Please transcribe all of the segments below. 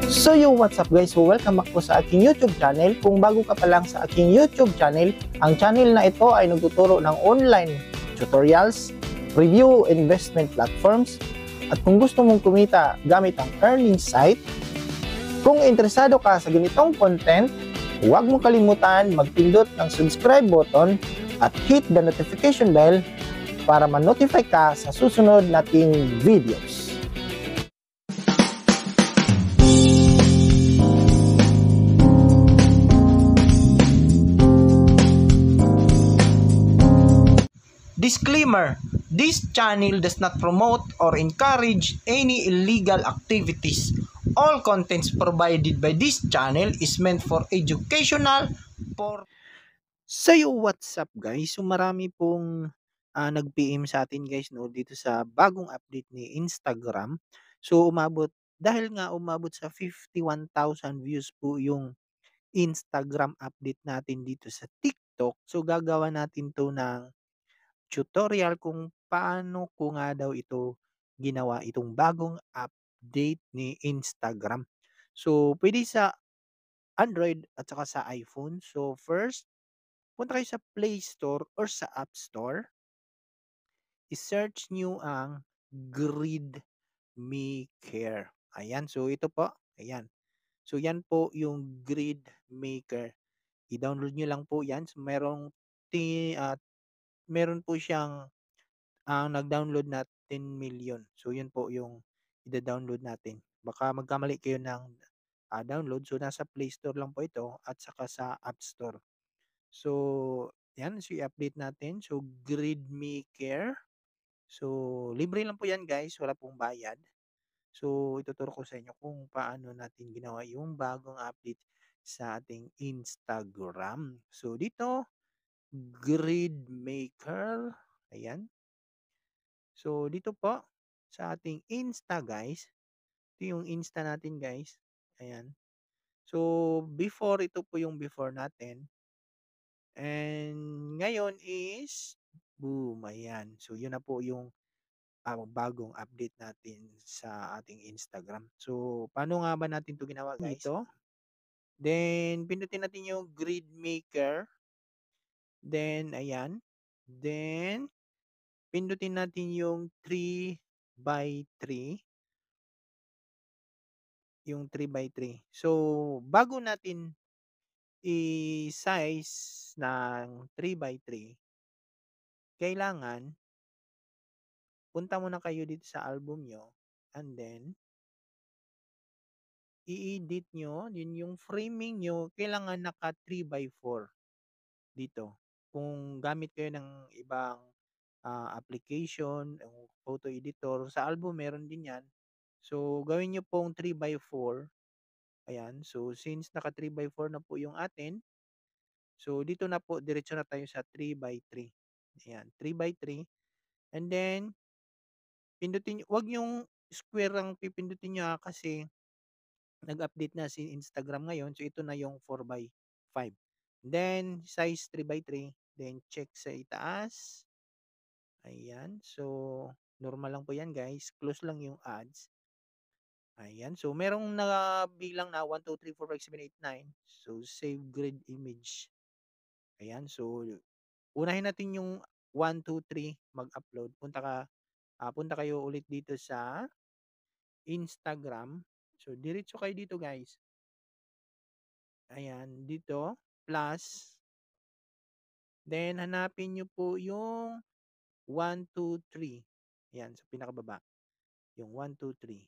So what's up guys? So welcome back po sa aking YouTube channel. Kung bago ka pa lang sa aking YouTube channel, ang channel na ito ay nagtuturo ng online tutorials, review investment platforms, at kung gusto mong kumita gamit ang earning site, kung interesado ka sa ganitong content, huwag mong kalimutan magpindot ng subscribe button at hit the notification bell para ma-notify ka sa susunod nating videos. Disclaimer: this channel does not promote or encourage any illegal activities. All contents provided by this channel is meant for educational for... So what's up guys? So marami pong nag-PM sa atin guys no dito sa bagong update ni Instagram. So umabot sa 51,000 views po yung Instagram update natin dito sa TikTok. So gagawa natin to ng tutorial kung paano ko nga daw ito ginawa, itong bagong update ni Instagram. So, pwede sa Android at saka sa iPhone. So, first, punta kayo sa Play Store or sa App Store. I-search nyo ang Grid Maker. Ayan, so ito po. Ayan. So, yan po yung Grid Maker. I-download nyo lang po yan. So, meron po siyang ang nag-download na 10,000,000. So, yun po yung ida-download natin. Baka magkamali kayo ng download. So, nasa Play Store lang po ito at saka sa App Store. So, yan. So, i-update natin. So, Grid Maker. So, libre lang po yan guys. Wala pong bayad. So, ituturo ko sa inyo kung paano natin ginawa yung bagong update sa ating Instagram. So, dito, Grid Maker. Ayan. So, dito po, sa ating Insta guys, ito yung Insta natin guys. Ayan. So, ito po yung before natin. And ngayon is, boom, ayan. So, yun na po yung bagong update natin sa ating Instagram. So, paano nga ba natin to ginawa guys? Ito. Then, pindutin natin yung Grid Maker. Then, ayan. Then, pindutin natin yung 3x3. Yung 3x3. So, bago natin i-size ng 3x3, kailangan punta muna kayo dito sa album nyo and then i-edit nyo, yun yung framing nyo, kailangan naka 3x4 dito. Kung gamit kayo ng ibang application, yung photo editor, sa album meron din yan. So, gawin nyo pong 3x4. Ayan. So, since naka 3x4 na po yung atin, so, dito na po, diretso na tayo sa 3x3. Ayan, 3x3. And then, wag yung square ang pipindutin nyo kasi nag-update na si Instagram ngayon. So, ito na yung 4x5. Then, size 3x3. Then, check sa itaas. Ayan. So, normal lang po yan guys. Close lang yung ads. Ayan. So, merong nabilang na 1, 2, 3, 4, 5, 6, 7, 8, 9. So, save grid image. Ayan. So, unahin natin yung 1, 2, 3 mag-upload. Punta kayo ulit dito sa Instagram. So, diretso kayo dito guys. Ayan. Dito, plus. Then, hanapin nyo po yung 1, 2, 3. Ayan. Sa pinakababa. Yung 1, 2, 3.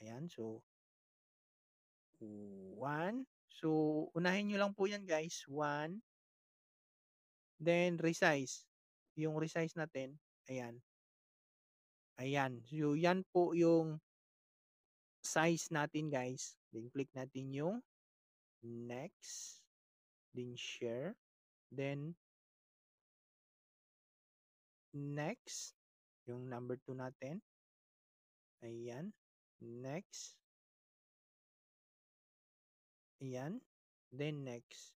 Ayan. So, 1. So, unahin nyo lang po yan guys. 1. Then, resize. Yung resize natin. Ayan. Ayan. So, yan po yung size natin guys. Then, click natin yung next. Then, share. Then, next. Yung number 2 natin. Ayan. Next. Ayan. Then, next.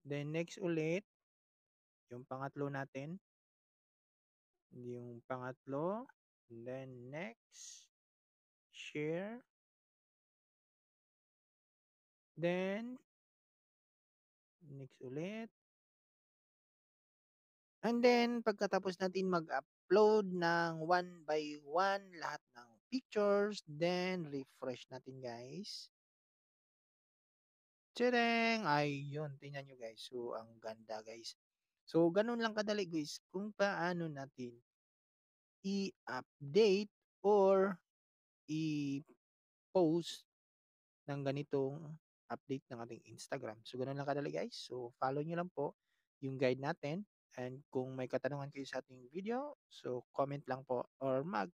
Then, next ulit. Yung pangatlo natin. Yung pangatlo. Then, next. Share. Then, next ulit. And then, pagkatapos natin mag-upload ng one by one lahat ng pictures, then refresh natin guys. Tadang! Ayun, tingnan nyo guys. So, ang ganda guys. So, ganun lang kadali guys kung paano natin i-update or i-post ng ganitong update ng ating Instagram. So, ganun lang kadali guys. So, follow nyo lang po yung guide natin. And kung may katanungan kayo sa ating video, so comment lang po or mag